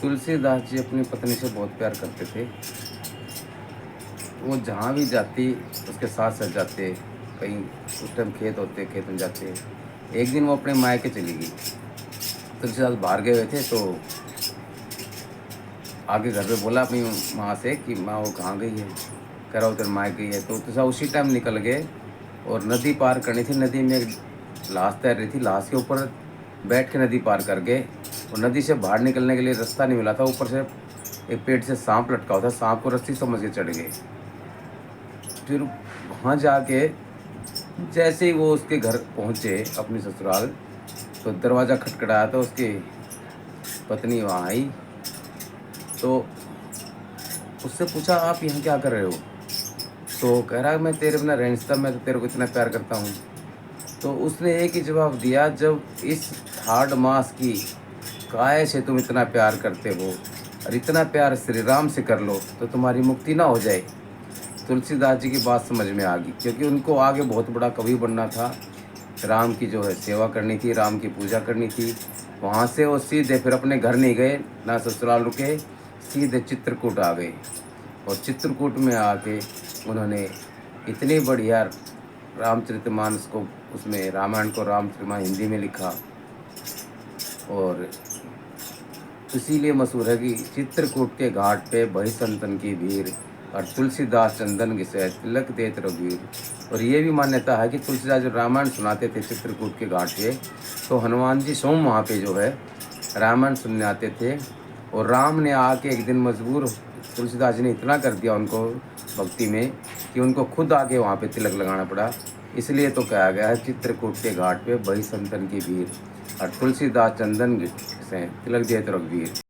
तुलसीदास जी अपनी पत्नी से बहुत प्यार करते थे। वो जहाँ भी जाती उसके साथ साथ जाते। कहीं उस टाइम खेत होते, खेत में जाते। एक दिन वो अपने मायके चली गई। तुलसीदास बाहर गए हुए थे तो आके घर पे बोला अपनी माँ से कि माँ वो कहाँ गई है? कह रहा उधर मायके गई है। तो तुलसीदास उसी टाइम निकल गए और नदी पार करनी थी। नदी में एक लाश तैर रही थी। लाश के ऊपर बैठ के नदी पार कर गए और नदी से बाहर निकलने के लिए रास्ता नहीं मिला था। ऊपर से एक पेड़ से सांप लटका हुआ था। सांप को रस्सी समझ के चढ़ गए। फिर वहाँ जाके जैसे ही वो उसके घर पहुँचे अपनी ससुराल, तो दरवाज़ा खटखटाया तो उसकी पत्नी वहाँ आई। तो उससे पूछा, आप यहाँ क्या कर रहे हो? तो कह रहा है मैं तेरे बिना रह नहीं सकता, मैं तो तेरे को इतना प्यार करता हूँ। तो उसने एक ही जवाब दिया, जब इस हार्ड मास की काय से तुम इतना प्यार करते हो और इतना प्यार श्री राम से कर लो तो तुम्हारी मुक्ति ना हो जाए। तुलसीदास जी की बात समझ में आ गई, क्योंकि उनको आगे बहुत बड़ा कवि बनना था। राम की जो है सेवा करनी थी, राम की पूजा करनी थी। वहाँ से वो सीधे फिर अपने घर नहीं गए, ना ससुराल रुके, सीधे चित्रकूट आ गए। और चित्रकूट में आके उन्होंने इतनी बढ़िया रामचरितमानस को, उसमें रामायण को रामचरितमानस हिंदी में लिखा। और इसीलिए मशहूर है कि चित्रकूट के घाट पे बही संतन की भीड़ और तुलसीदास चंदन घिसै तिलक देत रघुवीर। और ये भी मान्यता है कि तुलसीदास जो रामायण सुनाते थे चित्रकूट के घाट पे, तो हनुमान जी स्वयं वहाँ पे जो है रामायण सुनने आते थे। और राम ने आके एक दिन मजबूर, तुलसीदास जी ने इतना कर दिया उनको भक्ति में कि उनको खुद आके वहाँ पे तिलक लगाना पड़ा। इसलिए तो कहा गया है चित्रकूट के घाट पे बही संतन की भीड़ और तुलसीदास चंदन से तिलक दिए रघुवीर।